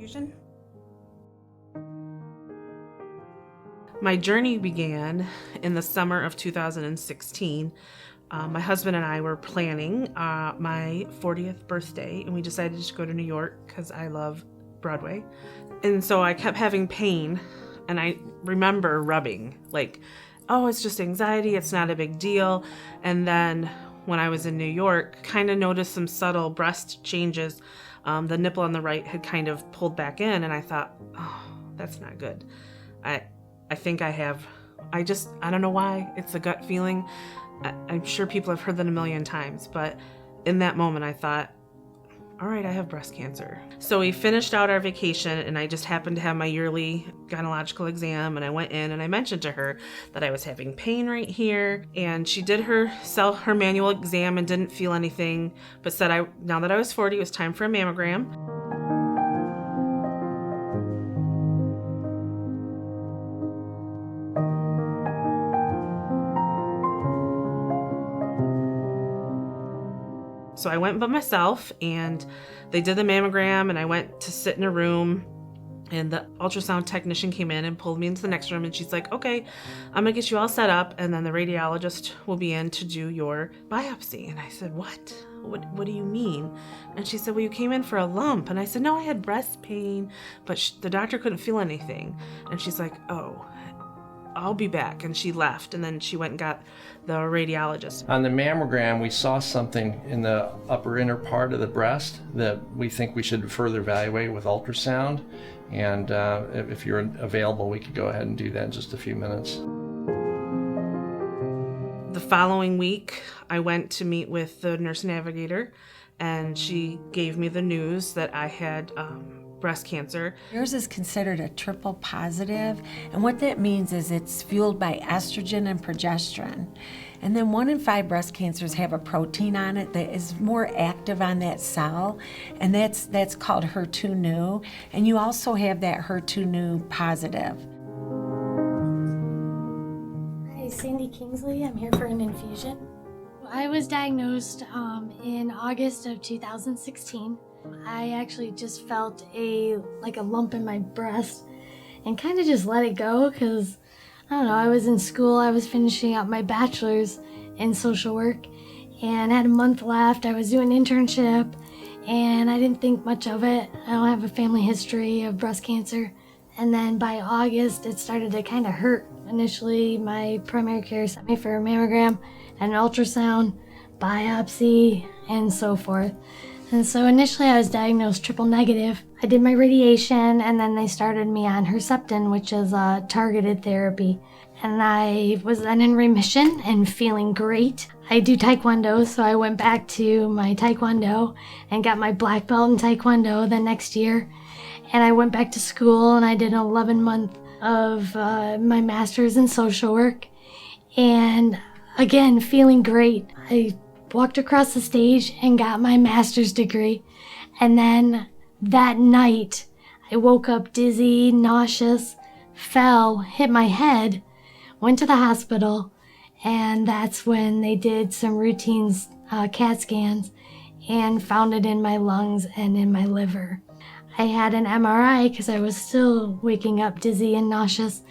infusion. My journey began in the summer of 2016. My husband and I were planning my 40th birthday, and we decided to go to New York because I love Broadway. And so I kept having pain, and I remember rubbing, like, oh, it's just anxiety, it's not a big deal. And then when I was in New York, kind of noticed some subtle breast changes. The nipple on the right had kind of pulled back in, and I thought, oh, that's not good. I think I have, I don't know why, it's a gut feeling. I'm sure people have heard that a million times, but in that moment I thought, all right, I have breast cancer. So we finished out our vacation, and I just happened to have my yearly gynecological exam, and I went in and I mentioned to her that I was having pain right here, and she did her manual exam and didn't feel anything, but said now that I was 40, it was time for a mammogram. So I went by myself, and they did the mammogram, and I went to sit in a room, and the ultrasound technician came in and pulled me into the next room, and she's like, okay, I'm gonna get you all set up, and then the radiologist will be in to do your biopsy. And I said, what do you mean? And she said, well, you came in for a lump. And I said, no, I had breast pain, but the doctor couldn't feel anything. And she's like, oh, I'll be back. And she left, and then she went and got the radiologist. On the mammogram, we saw something in the upper inner part of the breast that we think we should further evaluate with ultrasound. And if you're available, we could go ahead and do that in just a few minutes. The following week, I went to meet with the nurse navigator, and she gave me the news that I had breast cancer. Yours is considered a triple positive, and what that means is it's fueled by estrogen and progesterone. And then 1 in 5 breast cancers have a protein on it that is more active on that cell, and that's called HER2/neu. And you also have that HER2/neu positive. Hi, Sandy Kingsley. I'm here for an infusion. I was diagnosed in August of 2016. I actually just felt like a lump in my breast and kind of just let it go because, I don't know, I was in school, I was finishing up my bachelor's in social work and had a month left. I was doing an internship and I didn't think much of it. I don't have a family history of breast cancer. And then by August, it started to kind of hurt. Initially, my primary care sent me for a mammogram and an ultrasound, biopsy, and so forth. And so initially I was diagnosed triple negative. I did my radiation, and then they started me on Herceptin, which is a targeted therapy. And I was then in remission and feeling great. I do Taekwondo, so I went back to my Taekwondo and got my black belt in Taekwondo the next year. And I went back to school, and I did an 11-month of my master's in social work. And again, feeling great. I walked across the stage and got my master's degree. And then that night, I woke up dizzy, nauseous, fell, hit my head, went to the hospital, and that's when they did some routine CAT scans and found it in my lungs and in my liver. I had an MRI because I was still waking up dizzy and nauseous,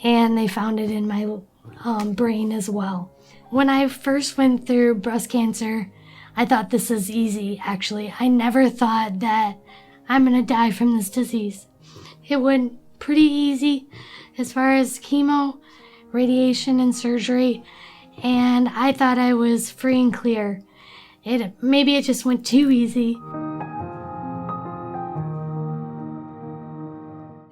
and they found it in my brain as well. When I first went through breast cancer, I thought this is easy, actually. I never thought that I'm gonna die from this disease. It went pretty easy as far as chemo, radiation, and surgery, and I thought I was free and clear. Maybe it just went too easy.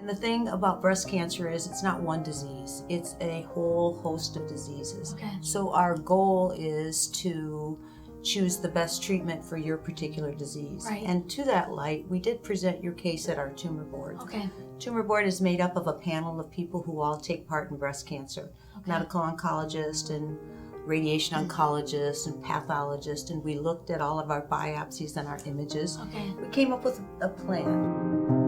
The thing about breast cancer is it's not one disease, it's a whole host of diseases. Okay. So our goal is to choose the best treatment for your particular disease. Right. And to that light, we did present your case at our tumor board. Okay. Tumor board is made up of a panel of people who all take part in breast cancer. Okay. Medical oncologist and radiation oncologist and pathologist, and we looked at all of our biopsies and our images. Okay. We came up with a plan.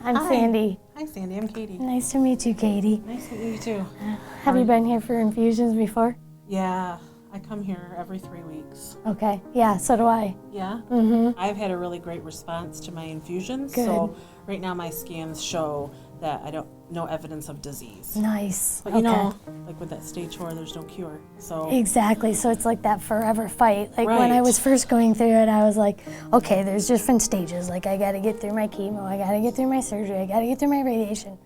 I'm Hi. Sandy. Hi, Sandy. I'm Katie. Nice to meet you, Katie. Nice to meet you too. Have you been here for infusions before? Yeah, I come here every 3 weeks. Okay. Yeah, so do I. Yeah? Mm-hmm. I've had a really great response to my infusions. Good. So right now my scans show that no evidence of disease. Nice. But you know, like with that stage 4, there's no cure. So Exactly. So it's like that forever fight. Like when I Right. was first going through it, I was like, okay, there's different stages. Like I got to get through my chemo, I got to get through my surgery, I got to get through my radiation.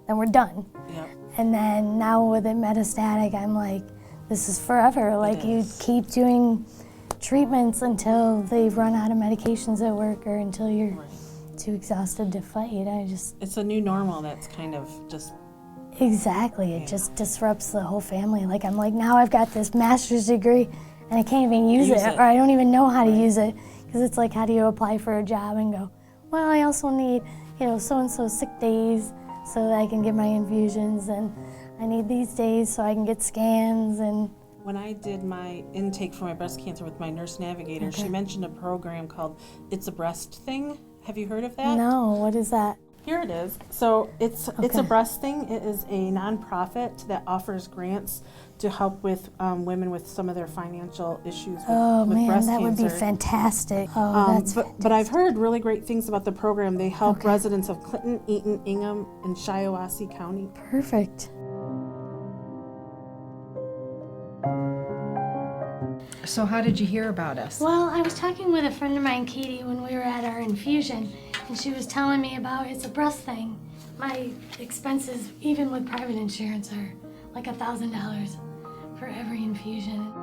Then we're done. yeah. And then now with it metastatic, I'm like, this is forever. Like you is. keep doing treatments until they run out of medications that work or until you're Right. too exhausted to fight. It's a new normal that's kind of just Exactly. It just disrupts the whole family. Like I'm like, now I've got this master's degree and I can't even use it, or I don't even know how to use it. Because it's like, how do you apply for a job and go, well, I also need, so-and-so sick days so that I can get my infusions, and I need these days so I can get scans. And when I did my intake for my breast cancer with my nurse navigator, she mentioned a program called It's a Breast Thing. Have you heard of that? no, what is that? Here it is. So it's a Okay. breast thing. It is a nonprofit that offers grants to help with women with some of their financial issues with, Oh with man, breast that would cancer. be fantastic. Oh, that's But I've heard really great things about the program. They help Okay. residents of Clinton, Eaton, Ingham, and Shiawassee County. perfect. So how did you hear about us? Well, I was talking with a friend of mine, Katie, when we were at our infusion, and she was telling me about It's a Breast Thing. My expenses, even with private insurance, are like $1,000 for every infusion.